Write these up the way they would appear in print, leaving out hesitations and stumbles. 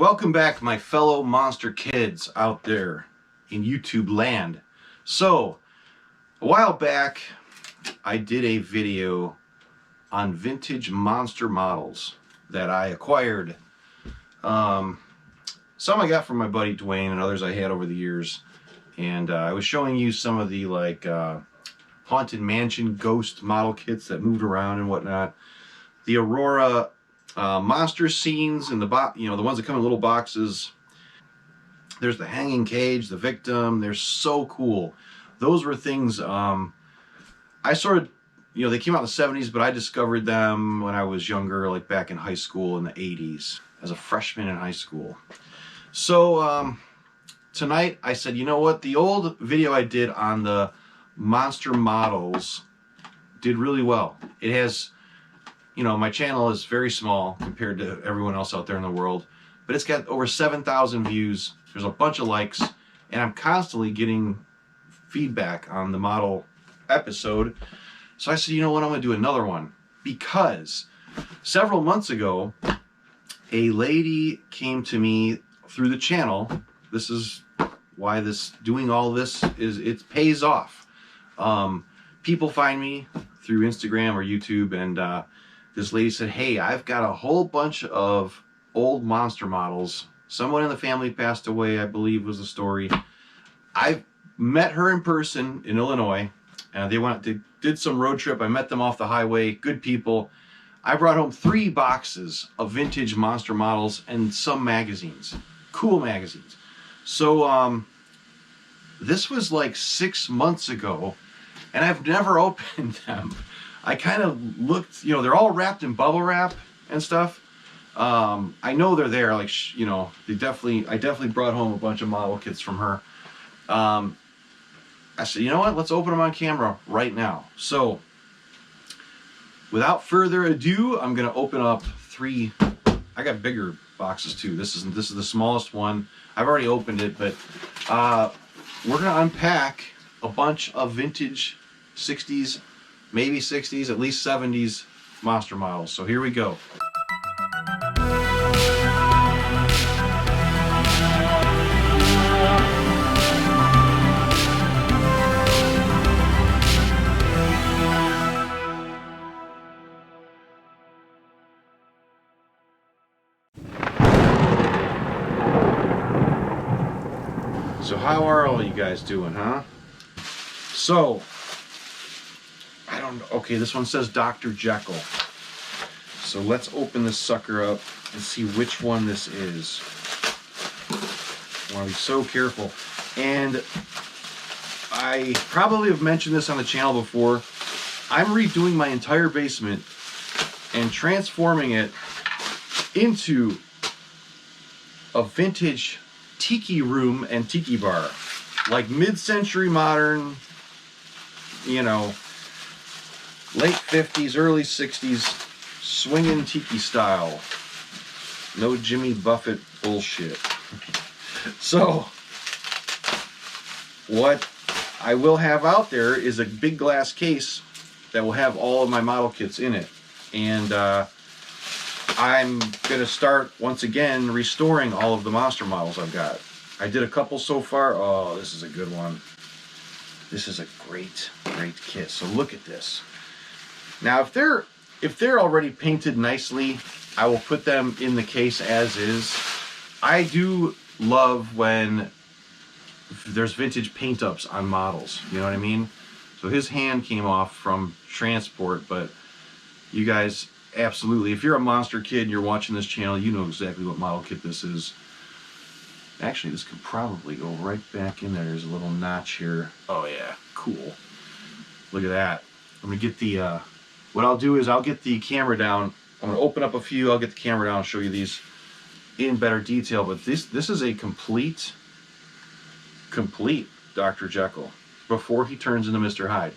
Welcome back, my fellow monster kids out there in YouTube land. So, a while back, I did a video on vintage monster models that I acquired. Some I got from my buddy Dwayne and others I had over the years. And I was showing you some of the Haunted Mansion ghost model kits that moved around and whatnot. The Aurora monster scenes and the ones that come in little boxes. There's the hanging cage, the victim. They're so cool. Those were things I sort of, they came out in the 70s, but I discovered them when I was younger, like back in high school in the 80s, as a freshman in high school. So tonight I said, you know what? The old video I did on the monster models did really well. It has, my channel is very small compared to everyone else out there in the world, but it's got over 7,000 views. There's a bunch of likes, and I'm constantly getting feedback on the model episode. So I said, you know what, I'm going to do another one, because several months ago, a lady came to me through the channel. This is why doing all this it pays off. People find me through Instagram or YouTube, and this lady said, hey, I've got a whole bunch of old monster models. Someone in the family passed away, I believe was the story. I met her in person in Illinois. They did some road trip. I met them off the highway. Good people. I brought home 3 boxes of vintage monster models and some magazines. Cool magazines. So this was like 6 months ago, and I've never opened them. I kind of looked, they're all wrapped in bubble wrap and stuff. I know they're there, I definitely brought home a bunch of model kits from her. I said, you know what, let's open them on camera right now. So, without further ado, I'm gonna open up 3. I got bigger boxes too. This is the smallest one. I've already opened it, but we're gonna unpack a bunch of vintage 60s, maybe 60s, at least 70s monster models. So here we go. So how are all you guys doing, huh? So, okay, this one says Dr. Jekyll. So let's open this sucker up and see which one this is. I want to be so careful. And I probably have mentioned this on the channel before. I'm redoing my entire basement and transforming it into a vintage tiki room and tiki bar. Like mid-century modern, late 50s, early 60s, swinging tiki style. No Jimmy Buffett bullshit. So, what I will have out there is a big glass case that will have all of my model kits in it. And I'm going to start, once again, restoring all of the monster models I've got. I did a couple so far. Oh, this is a good one. This is a great kit. So look at this. Now, if they're already painted nicely, I will put them in the case as is. I do love when there's vintage paint ups on models. You know what I mean? So his hand came off from transport, but you guys, absolutely, if you're a monster kid and you're watching this channel, you know exactly what model kit this is. Actually, this could probably go right back in there. There's a little notch here. Oh yeah, cool. Look at that. I'm gonna get the, what I'll do is I'll get the camera down. I'm gonna open up a few, I'll get the camera down and show you these in better detail. But this is a complete Dr. Jekyll before he turns into Mr. Hyde.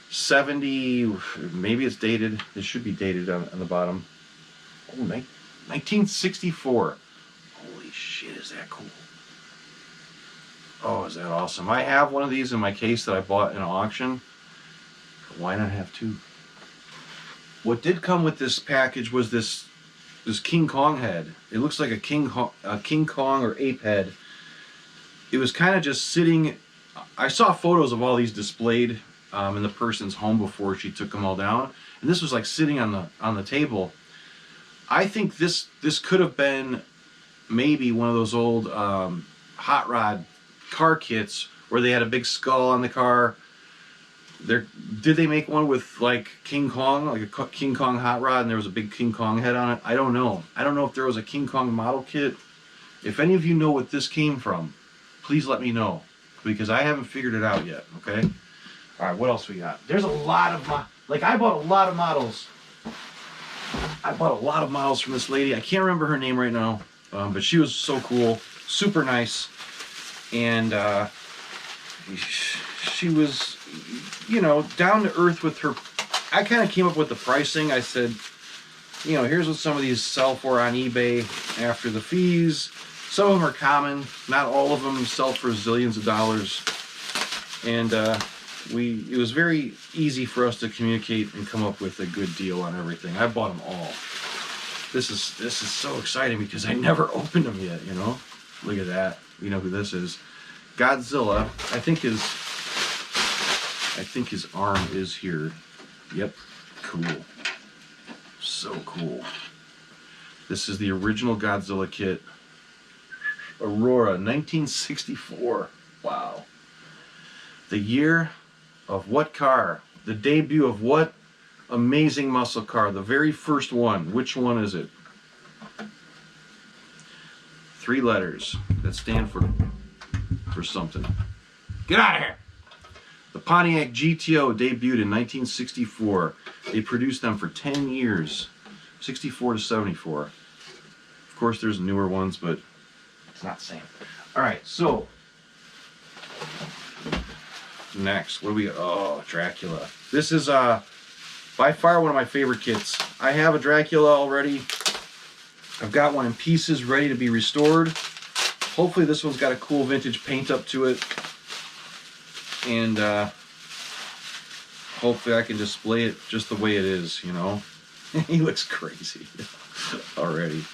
70, maybe it's dated. It should be dated on the bottom. Oh, 1964. Holy shit, is that cool. Oh, is that awesome. I have one of these in my case that I bought in an auction. Why not have 2? What did come with this package was this this King Kong head. It looks like a King Kong or ape head. It was kind of just sitting. I saw photos of all these displayed in the person's home before she took them all down, and this was like sitting on the table. I think this could have been maybe one of those old hot rod car kits where they had a big skull on the car. Did they make one with like King Kong, like a King Kong hot rod, and there was a big King Kong head on it? I don't know. I don't know if there was a King Kong model kit. If any of you know what this came from, please let me know, because I haven't figured it out yet. Okay. All right. What else we got? There's a lot of I bought a lot of models. I bought a lot of models from this lady. I can't remember her name right now, but she was so cool, super nice, and she was, you know, down to earth with her. I kind of came up with the pricing. I said, you know, here's what some of these sell for on eBay after the fees. Some of them are common. Not all of them sell for zillions of dollars. And it was very easy for us to communicate and come up with a good deal on everything. I bought them all. This is so exciting because I never opened them yet, you know. Look at that. You know who this is. Godzilla. I think his arm is here. Yep. Cool. So cool. This is the original Godzilla kit. Aurora, 1964. Wow. The year of what car? The debut of what amazing muscle car? The very first one. Which one is it? 3 letters that stand for something. Get out of here! The Pontiac GTO debuted in 1964. They produced them for 10 years. 64 to 74. Of course, there's newer ones, but it's not the same. All right, so next, what do we got? Oh, Dracula. This is by far one of my favorite kits. I have a Dracula already. I've got one in pieces ready to be restored. Hopefully this one's got a cool vintage paint up to it. And hopefully I can display it just the way it is, you know. He looks crazy already.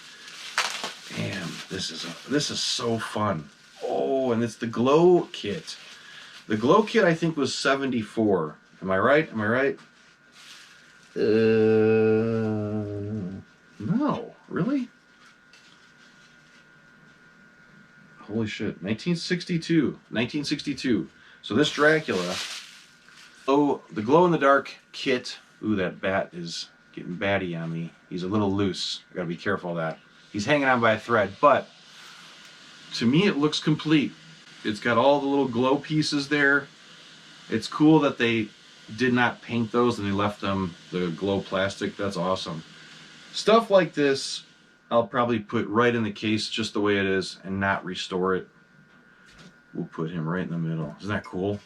Damn, this is so fun. Oh, and it's the glow kit. The glow kit I think was 74. Am I right? Am I right? No, really? Holy shit. 1962. 1962. So this Dracula. Oh, the glow-in-the-dark kit. Ooh, that bat is getting batty on me. He's a little loose. I gotta be careful of that. He's hanging on by a thread, but to me it looks complete. It's got all the little glow pieces there. It's cool that they did not paint those and they left them the glow plastic. That's awesome. Stuff like this I'll probably put right in the case just the way it is and not restore it. We'll put him right in the middle. Isn't that cool?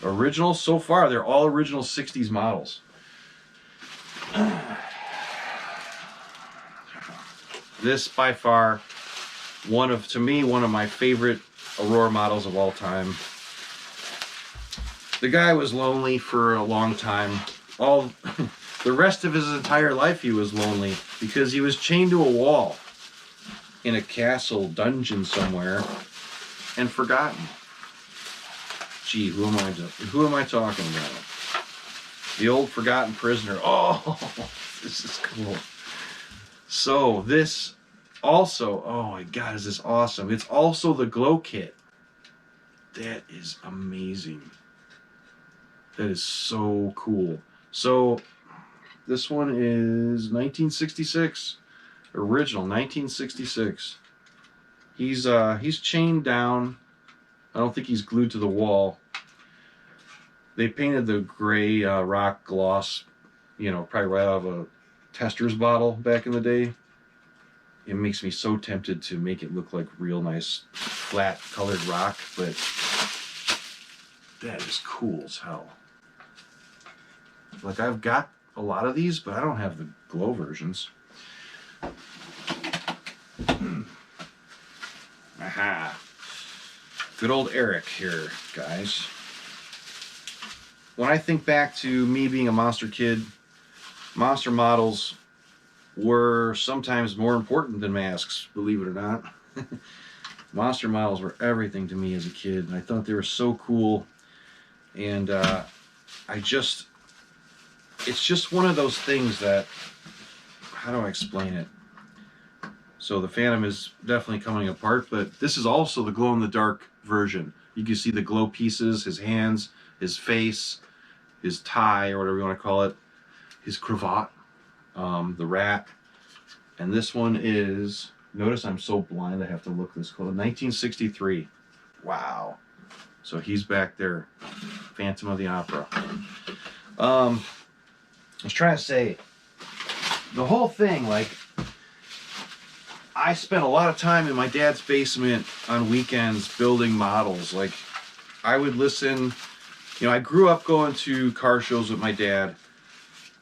Original so far, they're all original 60s models. This by far to me one of my favorite Aurora models of all time. The guy was lonely for a long time. The rest of his entire life he was lonely because he was chained to a wall in a castle dungeon somewhere and forgotten. Gee, who am I talking about? The old forgotten prisoner. Oh, this is cool. So this also, oh my God, is this awesome. It's also the glow kit. That is amazing. That is so cool. So this one is 1966. Original 1966. He's chained down. I don't think he's glued to the wall. They painted the gray rock gloss, you know, probably right out of a tester's bottle back in the day. It makes me so tempted to make it look like real nice flat colored rock, but that is cool as hell. Like, I've got a lot of these, but I don't have the glow versions. Aha. Good old Eric here, guys. When I think back to me being a monster kid, monster models were sometimes more important than masks, believe it or not. Monster models were everything to me as a kid, and I thought they were so cool. And it's just one of those things that, how do I explain it? So the Phantom is definitely coming apart, but this is also the glow-in-the-dark version. You can see the glow pieces, his hands, his face, his tie, or whatever you want to call it, his cravat, the rat. And this one is, notice I'm so blind I have to look this close, 1963. Wow. So he's back there, Phantom of the Opera. I was trying to say, the whole thing, like, I spent a lot of time in my dad's basement on weekends building models. Like, I would listen, you know, I grew up going to car shows with my dad.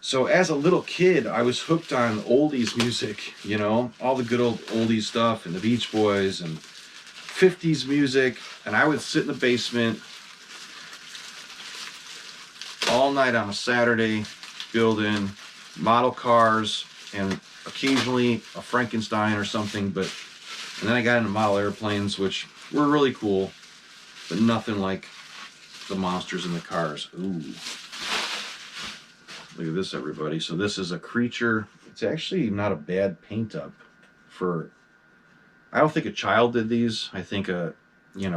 So as a little kid, I was hooked on oldies music, you know, all the good old oldies stuff and the Beach Boys and 50s music. And I would sit in the basement all night on a Saturday building model cars and occasionally a Frankenstein or something, and then I got into model airplanes, which were really cool, but nothing like the monsters in the cars. Ooh. Look at this, everybody. So this is a creature. It's actually not a bad paint up for, I don't think a child did these. I think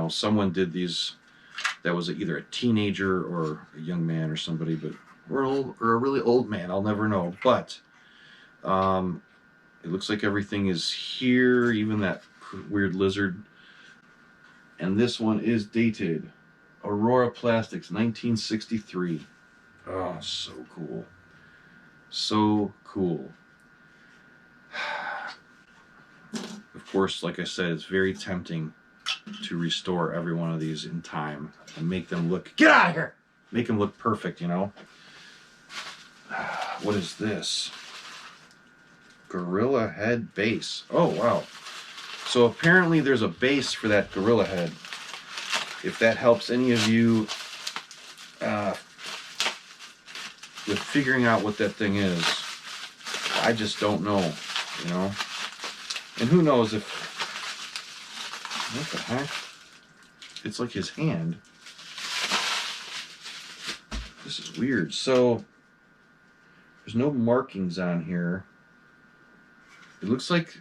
someone did these that was either a teenager or a young man or somebody, but or a really old man, I'll never know. But it looks like everything is here, even that weird lizard. And this one is dated Aurora Plastics, 1963. Oh, so cool. So cool. Of course, like I said, it's very tempting to restore every one of these in time and make them look, get out of here! Make them look perfect, you know? What is this? Gorilla head base. Oh, wow. So apparently there's a base for that gorilla head. If that helps any of you with figuring out what that thing is, I just don't know, you know? And who knows if... What the heck? It's like his hand. This is weird. So there's no markings on here. It looks like,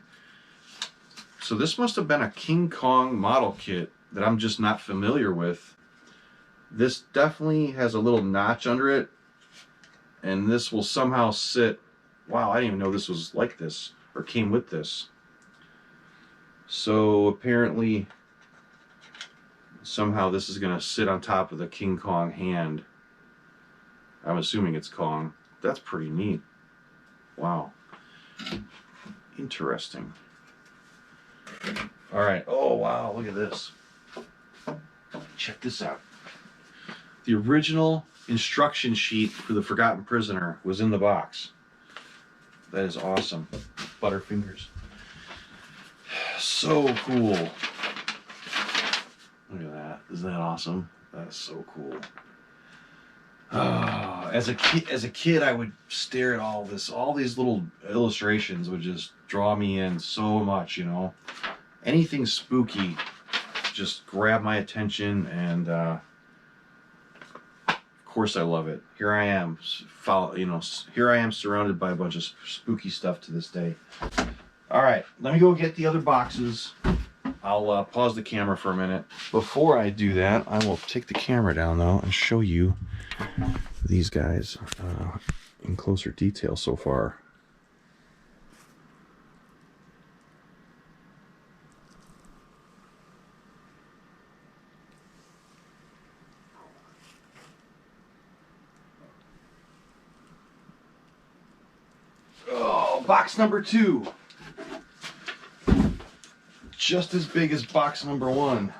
so this must have been a King Kong model kit that I'm just not familiar with. This definitely has a little notch under it, and this will somehow sit, wow, I didn't even know this was like this, or came with this. So apparently, somehow this is gonna sit on top of the King Kong hand. I'm assuming it's Kong. That's pretty neat. Wow. Interesting. All right. Oh, wow. Look at this. Check this out. The original instruction sheet for the Forgotten Prisoner was in the box. That is awesome. Butterfingers. So cool. Look at that. Isn't that awesome? That's so cool. As a kid, I would stare at all this. All these little illustrations would just draw me in so much, you know. Anything spooky just grabbed my attention, and of course I love it. Here I am, here I am surrounded by a bunch of spooky stuff to this day. All right, let me go get the other boxes. I'll pause the camera for a minute. Before I do that, I will take the camera down though and show you these guys in closer detail so far. Oh, box number 2. Just as big as box number 1.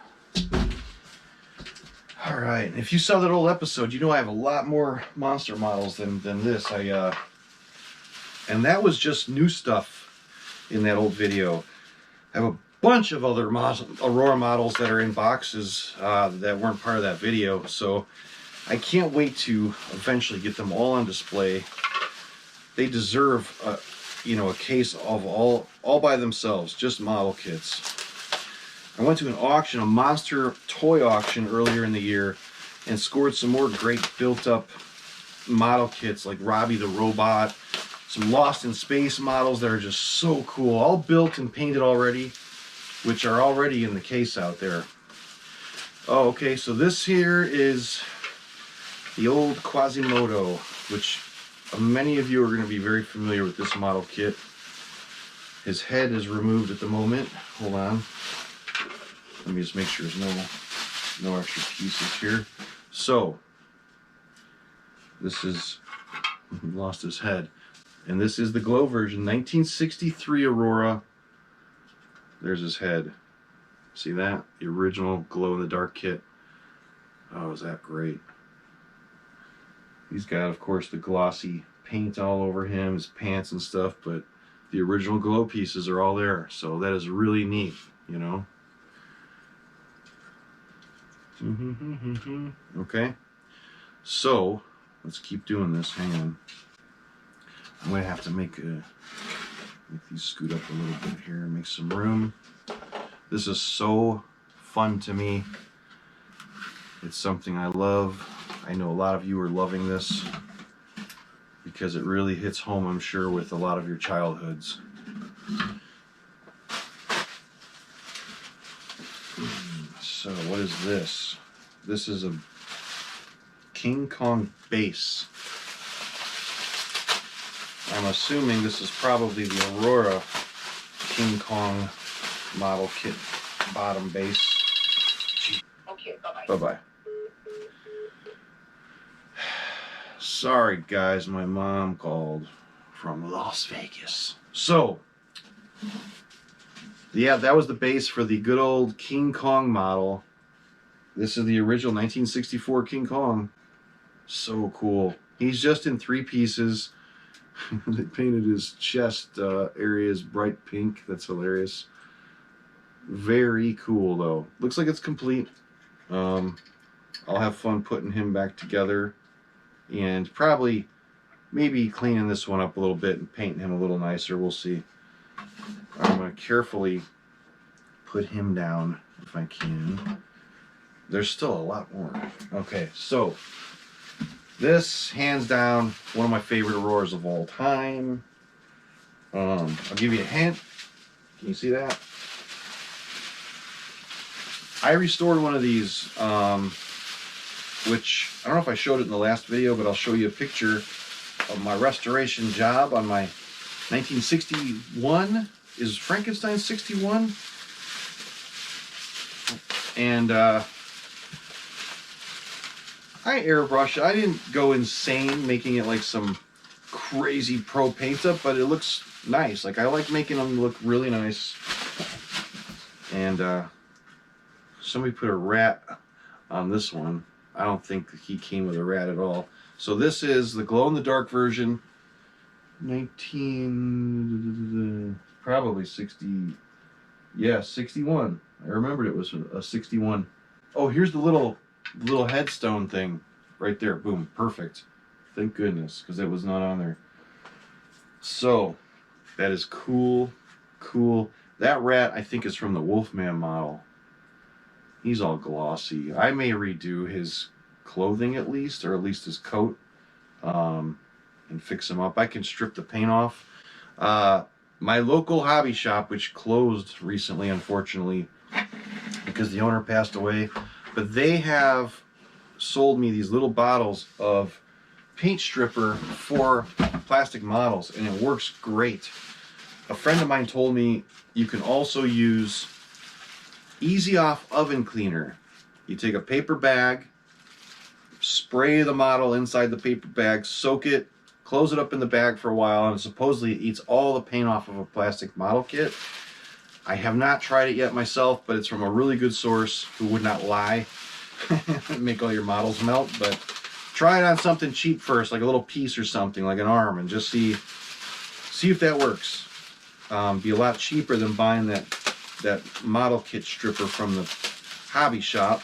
All right, if you saw that old episode, you know I have a lot more monster models than this. And that was just new stuff in that old video. I have a bunch of other Aurora models that are in boxes that weren't part of that video, so I can't wait to eventually get them all on display. They deserve you know, a case of all by themselves, just model kits. I went to an auction, a monster toy auction earlier in the year, and scored some more great built-up model kits like Robbie the Robot, some Lost in Space models that are just so cool, all built and painted already, which are already in the case out there. Oh, okay, so this here is the old Quasimodo, which many of you are going to be very familiar with this model kit. His head is removed at the moment. Hold on. Let me just make sure there's no extra pieces here. So, this is, he lost his head. And this is the glow version, 1963 Aurora. There's his head. See that? The original glow-in-the-dark kit. Oh, is that great. He's got, of course, the glossy paint all over him, his pants and stuff, but the original glow pieces are all there. So that is really neat, you know? Okay, so let's keep doing this. Hang on, I'm gonna have to make these scoot up a little bit here and make some room. This is so fun to me. It's something I love. I know a lot of you are loving this because it really hits home, I'm sure, with a lot of your childhoods. So what is this? This is a King Kong base. I'm assuming this is probably the Aurora King Kong model kit bottom base. Okay, bye-bye. Bye-bye. Sorry guys, my mom called from Las Vegas. So, yeah, that was the base for the good old King Kong model. This is the original 1964 King Kong. So cool. He's just in 3 pieces. They painted his chest areas bright pink. That's hilarious. Very cool though. Looks like it's complete. I'll have fun putting him back together and probably maybe cleaning this one up a little bit and painting him a little nicer. We'll see. I'm going to carefully put him down if I can. There's still a lot more. Okay, so this, hands down, one of my favorite Auroras of all time. I'll give you a hint. Can you see that? I restored one of these, which I don't know if I showed it in the last video, but I'll show you a picture of my restoration job on my 1961. Is Frankenstein 61? And I airbrushed it. I didn't go insane making it like some crazy pro paint up, but it looks nice. Like, I like making them look really nice. And somebody put a rat on this one. I don't think he came with a rat at all. So this is the glow-in-the-dark version. Probably 60. Yeah, 61. I remembered it was a 61. Oh, here's the little headstone thing right there. Boom, perfect. Thank goodness, because it was not on there. So that is cool. That rat, I think, is from the Wolfman model. He's all glossy. I may redo his clothing at least, or at least his coat, and fix him up. I can strip the paint off. My local hobby shop, which closed recently, unfortunately, because the owner passed away, but they have sold me these little bottles of paint stripper for plastic models, and it works great. A friend of mine told me you can also use Easy Off oven cleaner. You take a paper bag, spray the model inside the paper bag, soak it, close it up in the bag for a while, and supposedly it eats all the paint off of a plastic model kit. I have not tried it yet myself, but it's from a really good source who would not lie and make all your models melt. But try it on something cheap first, like a little piece or something, like an arm, and just see if that works. Be a lot cheaper than buying that model kit stripper from the hobby shop,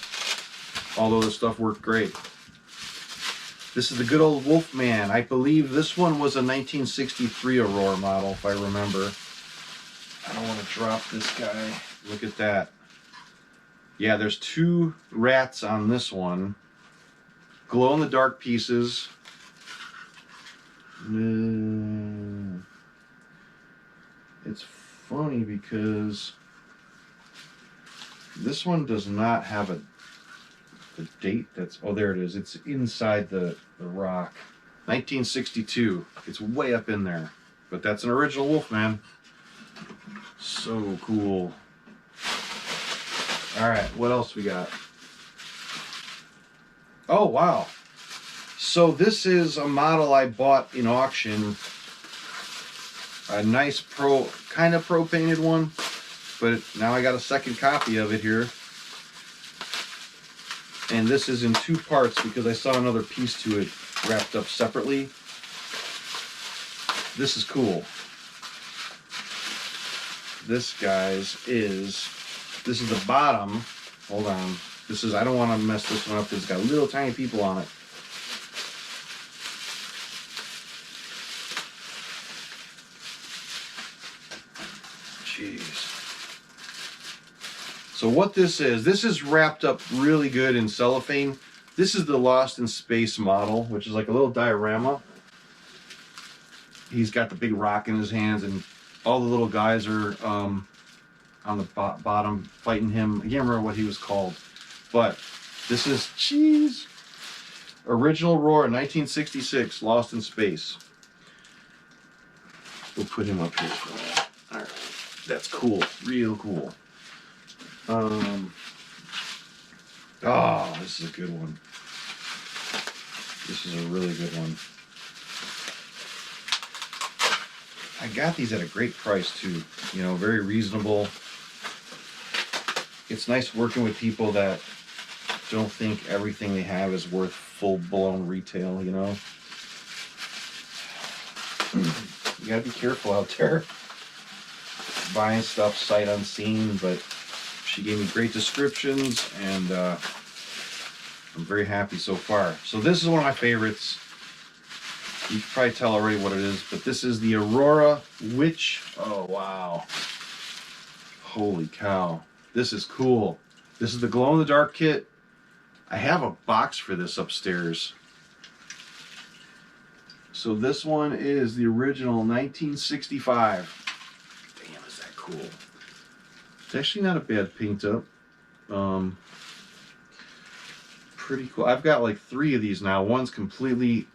although the stuff worked great. This is the good old Wolfman. I believe this one was a 1963 Aurora model, if I remember. I don't want to drop this guy. Look at that. Yeah, there's 2 rats on this one. Glow-in-the-dark pieces. It's funny because this one does not have the date that's... Oh, there it is. It's inside the rock. 1962. It's way up in there. But that's an original Wolfman. So cool. Alright, what else we got? Oh, wow. So this is a model I bought in auction. A nice kind of pro painted one. But now I got a second copy of it here. And this is in 2 parts because I saw another piece to it wrapped up separately. This is cool. This, guys, this is the bottom. Hold on. This is, I don't want to mess this one up because it's got little tiny people on it. Jeez. So what this is wrapped up really good in cellophane. This is the Lost in Space model, which is like a little diorama. He's got the big rock in his hands, and all the little guys are on the bottom fighting him. I can't remember what he was called, but this is original Aurora, 1966, Lost in Space. We'll put him up here for that. All right, that's cool, real cool. Oh, this is a good one. This is a really good one. I got these at a great price too, you know, very reasonable. It's nice working with people that don't think everything they have is worth full-blown retail, you know. You gotta be careful out there buying stuff sight unseen, but she gave me great descriptions, and I'm very happy so far. So this is one of my favorites. You can probably tell already what it is, but this is the Aurora Witch. Oh, wow. Holy cow. This is cool. This is the glow-in-the-dark kit. I have a box for this upstairs. So this one is the original 1965. Damn, is that cool. It's actually not a bad paint up. Pretty cool. I've got like 3 of these now. One's completely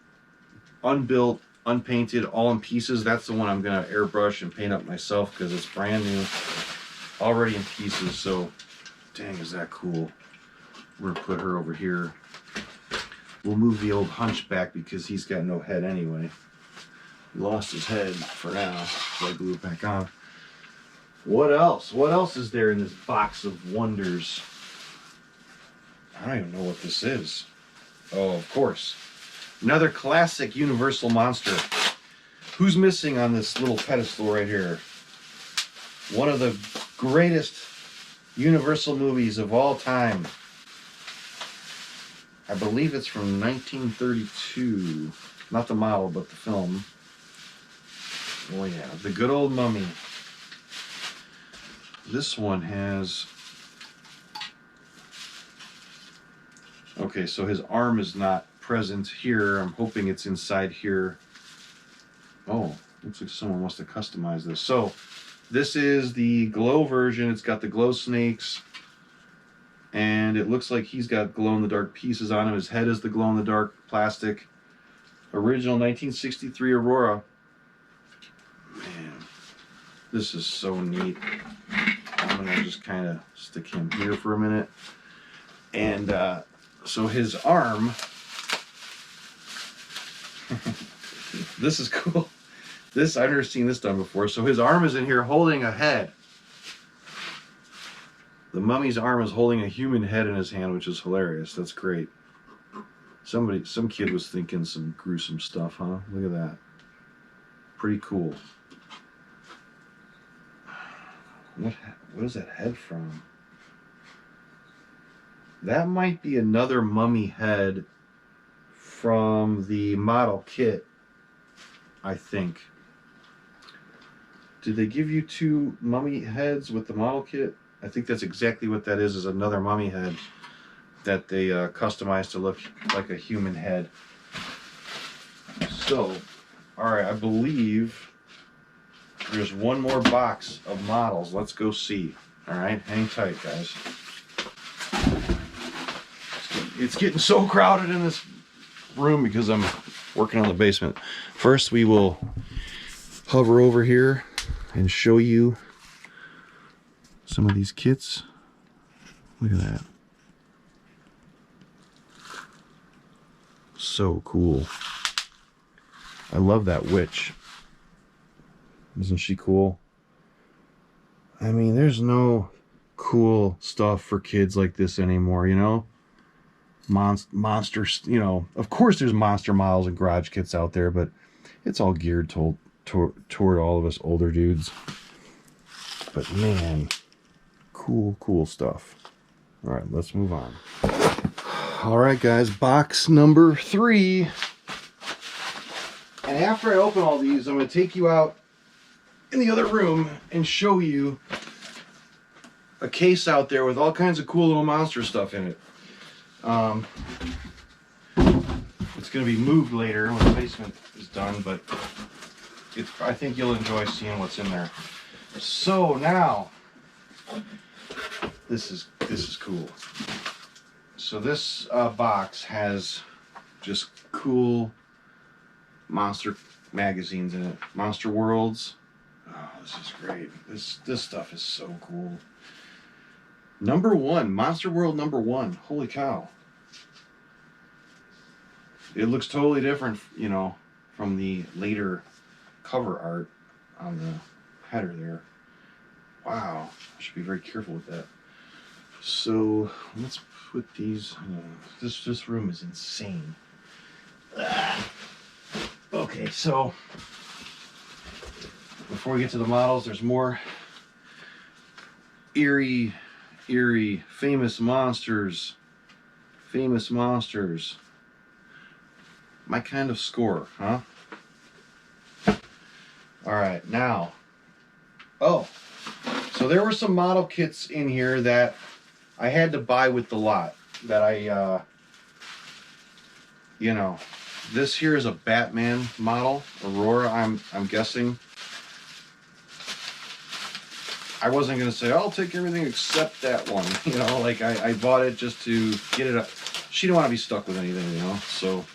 unbuilt, unpainted, all in pieces. That's the one I'm going to airbrush and paint up myself because it's brand new, already in pieces. So, dang, is that cool. We're going to put her over here. We'll move the old hunchback because he's got no head anyway. He lost his head for now, so I glue it back on. What else? What else is there in this box of wonders? I don't even know what this is. Oh, of course. Another classic Universal monster. Who's missing on this little pedestal right here? One of the greatest Universal movies of all time. I believe it's from 1932. Not the model, but the film. Oh yeah, The Good Old Mummy. This one has... Okay, so his arm is not present here. I'm hoping it's inside here. Oh, looks like someone wants to customize this. So, this is the glow version. It's got the glow snakes. And it looks like he's got glow-in-the-dark pieces on him. His head is the glow-in-the-dark plastic. Original 1963 Aurora. Man, this is so neat. I'm going to just kind of stick him here for a minute. And so his arm... This is cool. I've never seen this done before. So his arm is in here holding a head. The mummy's arm is holding a human head in his hand, which is hilarious. That's great. Some kid was thinking some gruesome stuff, huh? Look at that. Pretty cool. What is that head from? That might be another mummy head from the model kit, I think. Did they give you 2 mummy heads with the model kit? I think that's exactly what that is another mummy head that they customized to look like a human head. So, alright, I believe there's one more box of models. Let's go see. Alright, hang tight, guys. It's getting so crowded in this room because I'm working on the basement. First, we will hover over here and show you some of these kits. Look at that. So cool. I love that witch. Isn't she cool? I mean, there's no cool stuff for kids like this anymore, you know? Monsters, you know, of course there's monster models and garage kits out there, but it's all geared toward all of us older dudes. But man, cool stuff. All right, let's move on. All right, guys, box number 3. And after I open all these, I'm going to take you out in the other room and show you a case out there with all kinds of cool little monster stuff in it. It's going to be moved later when the basement is done, but I think you'll enjoy seeing what's in there. So now, this is cool. So this box has just cool monster magazines in it. Monster Worlds. Oh, this is great. This stuff is so cool. #1, Monster World #1. Holy cow. It looks totally different, you know, from the later cover art on the header there. Wow, I should be very careful with that. So let's put these. This room is insane. Okay, so before we get to the models, there's more eerie, famous monsters. My kind of score, huh? All right, now. Oh, so there were some model kits in here that I had to buy with the lot. That I, you know, this here is a Batman model, Aurora. I'm guessing. I wasn't gonna say I'll take everything except that one. You know, like I bought it just to get it up. She didn't want to be stuck with anything, you know. So.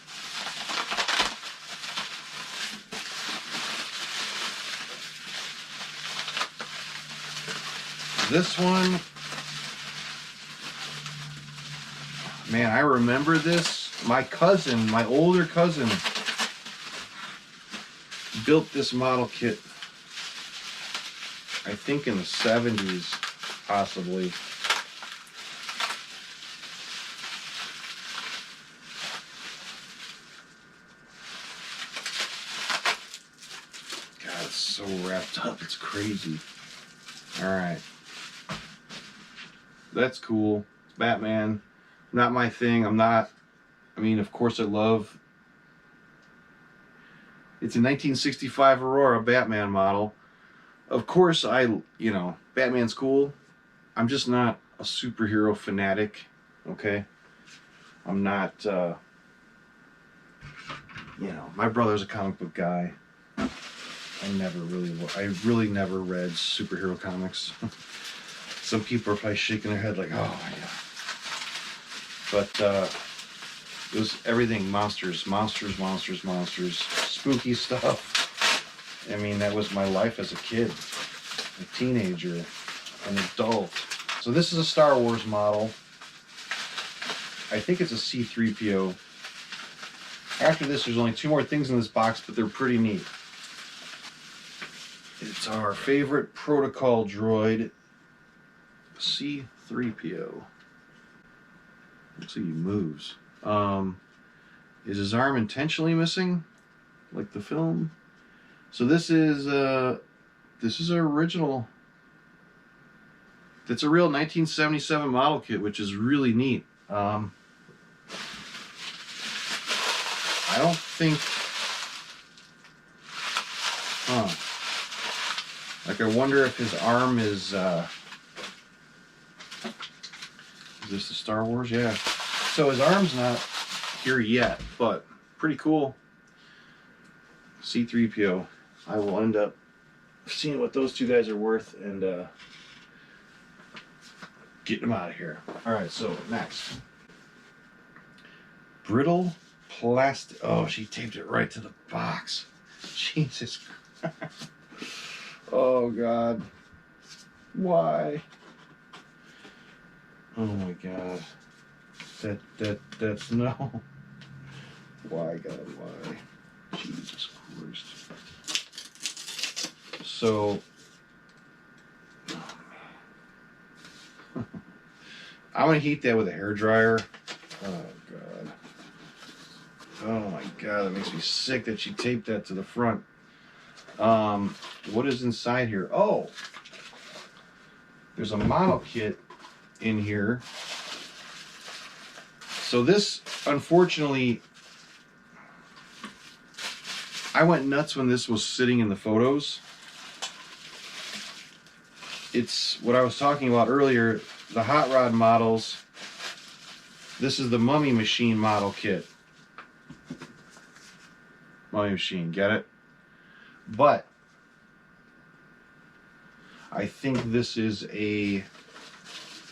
This one, man, I remember this. My cousin, my older cousin, built this model kit, I think in the 70s, possibly. God, it's so wrapped up, it's crazy. All right. That's cool. It's Batman. Not my thing. I mean, of course I love. It's a 1965 Aurora Batman model. Of course you know, Batman's cool. I'm just not a superhero fanatic, okay? I'm not, you know, my brother's a comic book guy. I really never read superhero comics. Some people are probably shaking their head like, oh my god. But it was everything monsters, spooky stuff. I mean, that was my life as a kid, a teenager, an adult. So this is a Star Wars model. I think it's a C-3PO. After this, there's only 2 more things in this box, but they're pretty neat. It's our favorite protocol droid, C-3PO. Looks like he moves. Is his arm intentionally missing, like the film? So this is an original. It's a real 1977 model kit, which is really neat. I don't think, like I wonder if his arm is this the Star Wars? Yeah. So his arm's not here yet, but pretty cool. C-3PO. I will end up seeing what those two guys are worth and getting them out of here. All right, so next. Brittle plastic. Oh, she taped it right to the box. Jesus Christ. Oh, God. Why? Oh, my God. That's no. Why, God, why? Jesus Christ. So, oh, man. I'm going to heat that with a hairdryer. Oh, God. Oh, my God. That makes me sick that she taped that to the front. What is inside here? Oh, there's a model kit in here. So this, unfortunately, I went nuts when this was sitting in the photos. It's what I was talking about earlier, the hot rod models. This is the Mummy Machine model kit. Mummy Machine, get it? But I think this is a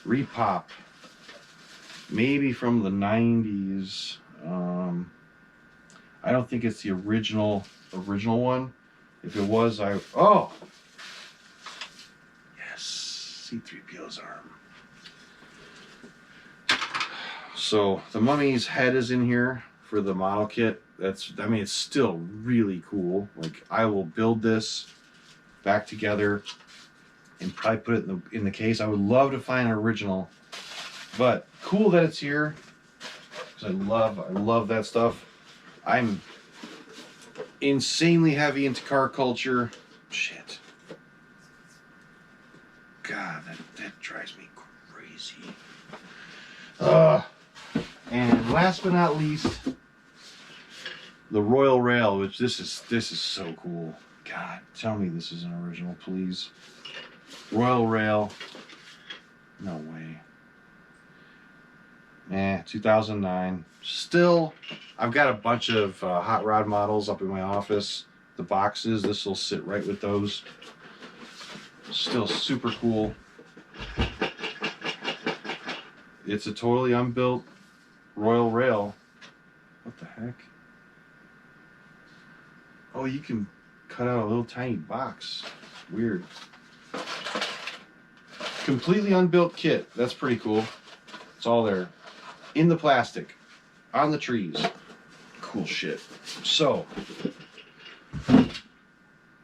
repop, maybe from the 90s. I don't think it's the original one. If it was, oh! Yes, C-3PO's arm. So the Mummy's head is in here for the model kit. I mean, it's still really cool. Like, I will build this back together and probably put it in the case. I would love to find an original, but cool that it's here because I love that stuff. I'm insanely heavy into car culture. Shit. God, that drives me crazy. And last but not least, the Royal Rail, which this is so cool. God, tell me this is an original, please. Royal Rail. No way. 2009. Still, I've got a bunch of hot rod models up in my office. The boxes, this will sit right with those. Still super cool. It's a totally unbuilt Royal Rail. What the heck? Oh, you can cut out a little tiny box. Weird. Completely unbuilt kit. That's pretty cool. It's all there. In the plastic. On the trees. Cool shit. So,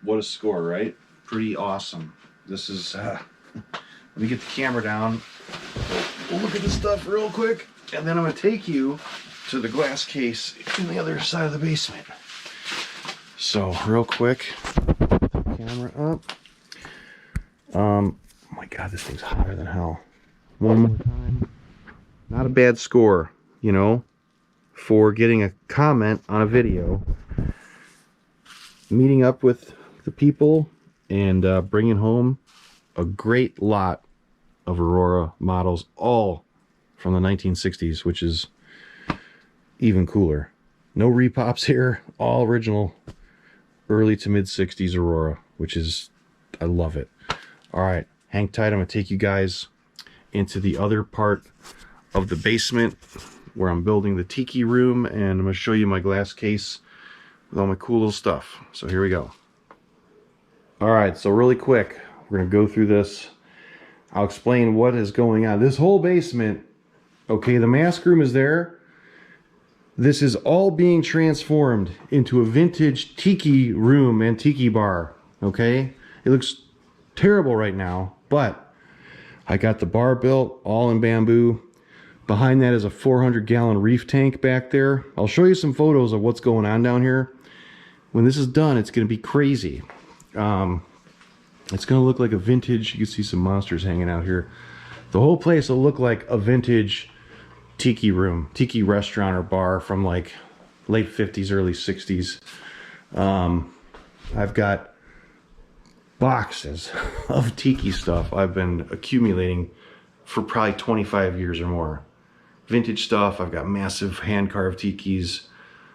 what a score, right? Pretty awesome. This is, let me get the camera down. We'll look at this stuff real quick, and then I'm going to take you to the glass case in the other side of the basement. So, real quick, camera up. Oh my God, this thing's hotter than hell. One more time. Not a bad score, you know, for getting a comment on a video. Meeting up with the people and bringing home a great lot of Aurora models, all from the 1960s, which is even cooler. No repops here, all original early to mid 60s Aurora, which is, I love it. All right, hang tight. I'm gonna take you guys into the other part of the basement where I'm building the tiki room, and I'm gonna show you my glass case with all my cool little stuff. So here we go. All right, so really quick, we're gonna go through this. I'll explain what is going on. This whole basement, okay, the mask room is there. This is all being transformed into a vintage tiki room and tiki bar, okay? It looks terrible right now, but I got the bar built all in bamboo. Behind that is a 400-gallon reef tank back there. I'll show you some photos of what's going on down here. When this is done, it's gonna be crazy. It's gonna look like a vintage, you can see some monsters hanging out here. The whole place will look like a vintage tiki room, tiki restaurant or bar from like late 50s, early 60s. I've got boxes of tiki stuff I've been accumulating for probably 25 years or more. Vintage stuff. I've got massive hand-carved tikis,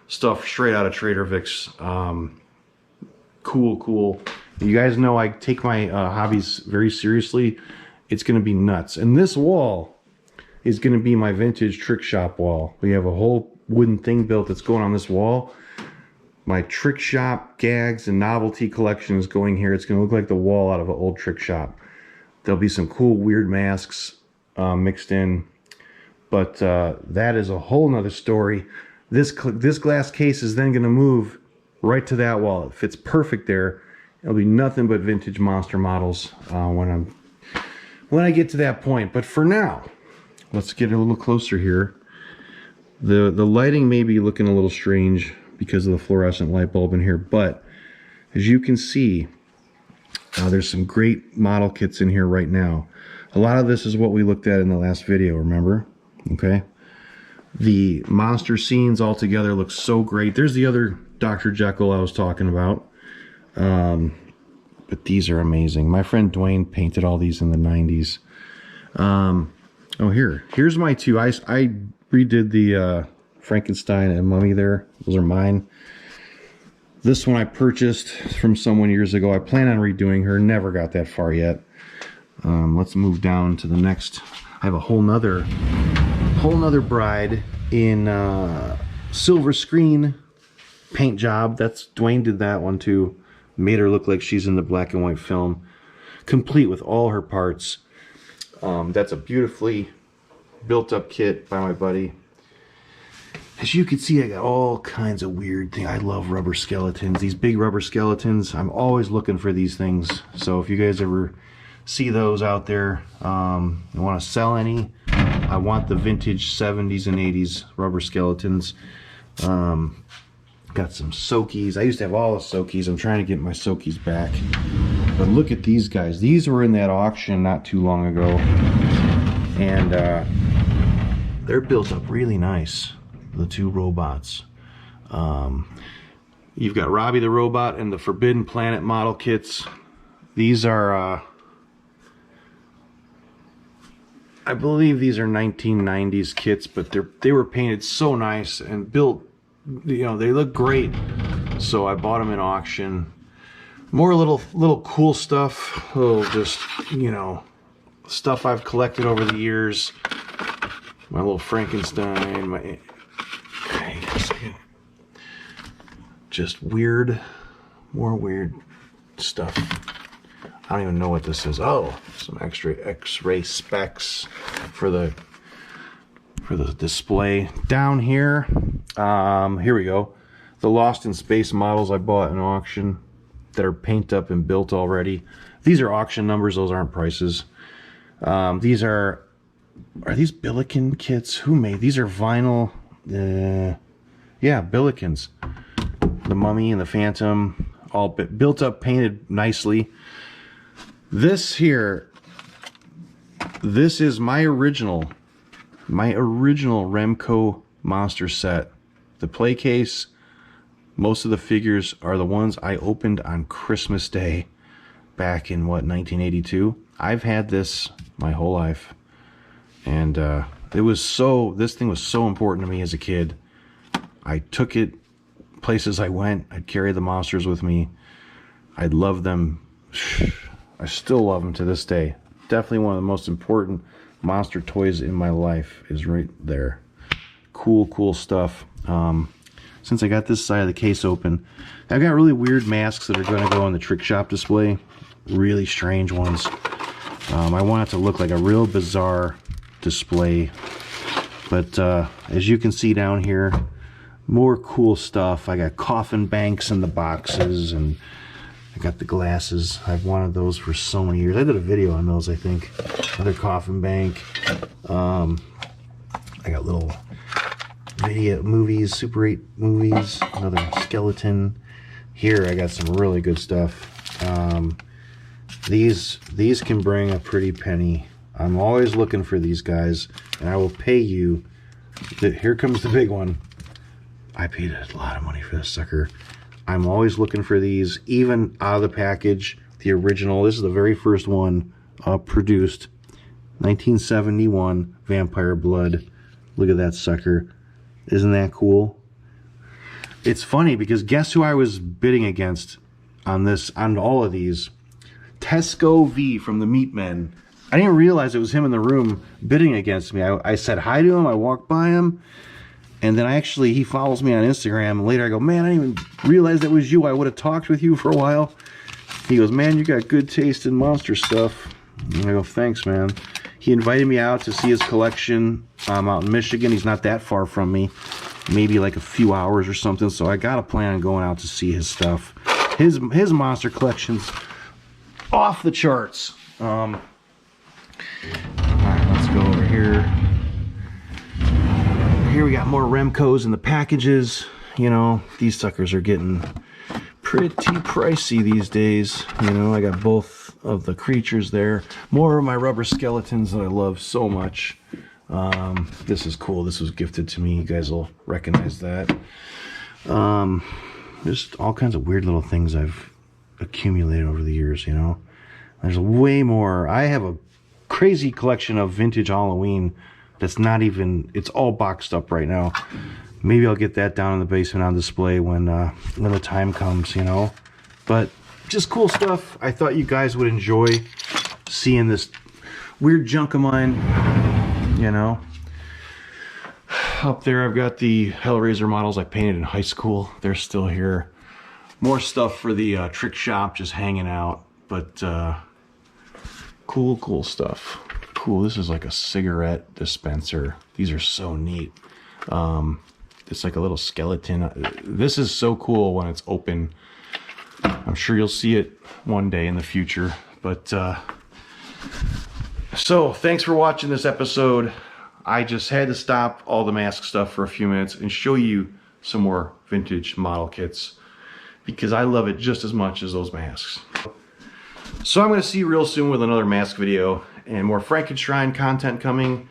stuff straight out of Trader Vic's. Cool. You guys know I take my hobbies very seriously. It's going to be nuts. And this wall is going to be my vintage trick shop wall. We have a whole wooden thing built that's going on this wall. My trick shop gags and novelty collection is going here. It's going to look like the wall out of an old trick shop. There'll be some cool weird masks mixed in. But that is a whole nother story. This glass case is then going to move right to that wall. It fits perfect there. It'll be nothing but vintage monster models when I get to that point. But for now, let's get a little closer here. The lighting may be looking a little strange because of the fluorescent light bulb in here, but as you can see, there's some great model kits in here right now. A lot of this is what we looked at in the last video, remember? Okay. The monster scenes all together look so great. There's the other Dr. Jekyll I was talking about. But these are amazing. My friend Dwayne painted all these in the 90s. Here's my two. I redid the Frankenstein and Mummy there. Those are mine. This one I purchased from someone years ago. I plan on redoing her. Never got that far yet. Let's move down to the next. I have a whole nother bride in silver screen paint job. That's Dwayne did that one too. Made her look like she's in the black and white film, complete with all her parts. That's a beautifully built up kit by my buddy. As you can see, I got all kinds of weird things. I love rubber skeletons. These big rubber skeletons, I'm always looking for these things. So if you guys ever see those out there, you want to sell any, I want the vintage 70s and 80s rubber skeletons. Got some Sokies. I used to have all the Sokies. I'm trying to get my Sokies back. But look at these guys. These were in that auction not too long ago. And they're built up really nice. The two robots. You've got Robbie the Robot and the Forbidden Planet model kits. These are, I believe these are 1990s kits, but they were painted so nice and built, you know, they look great. So I bought them in auction. More little cool stuff. Oh, just, you know, stuff I've collected over the years. My little Frankenstein, just weird, more weird stuff. I don't even know what this is. Oh, some extra X-ray specs for the display. Down here, here we go. The Lost in Space models I bought in auction that are paint up and built already. These are auction numbers. Those aren't prices. These are these Billiken kits? Who made these? Are vinyl? Yeah, Billikens. The Mummy and the Phantom, all built up, painted nicely. This here, this is my original Remco monster set. The play case, most of the figures are the ones I opened on Christmas Day back in, what, 1982? I've had this my whole life. And this thing was so important to me as a kid. I took it places I went. I'd carry the monsters with me. I'd love them. I still love them to this day. Definitely one of the most important monster toys in my life is right there. Cool stuff. Since I got this side of the case open, I've got really weird masks that are going to go on the trick shop display. Really strange ones. I want it to look like a real bizarre display. But as you can see down here, more cool stuff. I got coffin banks in the boxes, and I got the glasses. I've wanted those for so many years. I did a video on those, I think. Another coffin bank. I got little video movies, Super 8 movies. Another skeleton. Here I got some really good stuff. These can bring a pretty penny. I'm always looking for these guys, and I will pay you. Here comes the big one. I paid a lot of money for this sucker. I'm always looking for these, even out of the package. The original, this is the very first one produced. 1971 Vampire Blood. Look at that sucker. Isn't that cool? It's funny because guess who I was bidding against on this, on all of these? Tesco V from the Meatmen. I didn't realize it was him in the room bidding against me. I said hi to him, I walked by him, and then he follows me on Instagram, and later I go, man, I didn't even realize that was you. I would have talked with you for a while. He goes, man, you got good taste in monster stuff. And I go, thanks, man. He invited me out to see his collection out in Michigan. He's not that far from me, maybe like a few hours or something, so I got a plan on going out to see his stuff. His monster collection's off the charts. All right, let's go over here. Here we got more Remcos in the packages. You know, these suckers are getting pretty pricey these days. You know, I got both of the creatures there. More of my rubber skeletons that I love so much. This is cool. This was gifted to me. You guys will recognize that. Just all kinds of weird little things I've accumulated over the years, you know. There's way more. I have a crazy collection of vintage Halloween that's not even, it's all boxed up right now. Maybe I'll get that down in the basement on display when the time comes, you know. But just cool stuff. I thought you guys would enjoy seeing this weird junk of mine, you know. Up there I've got the Hellraiser models I painted in high school. They're still here. More stuff for the trick shop just hanging out. But cool stuff. Cool. This is like a cigarette dispenser. These are so neat. It's like a little skeleton. This is so cool when it's open. I'm sure you'll see it one day in the future. But so thanks for watching this episode. I just had to stop all the mask stuff for a few minutes and show you some more vintage model kits because I love it just as much as those masks. So I'm going to see you real soon with another mask video and more Frankenstein content coming.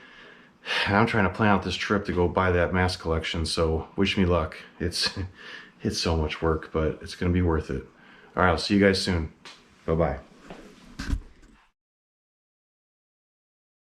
I'm trying to plan out this trip to go buy that mask collection, so wish me luck. It's so much work, but it's going to be worth it. All right, I'll see you guys soon. Bye-bye.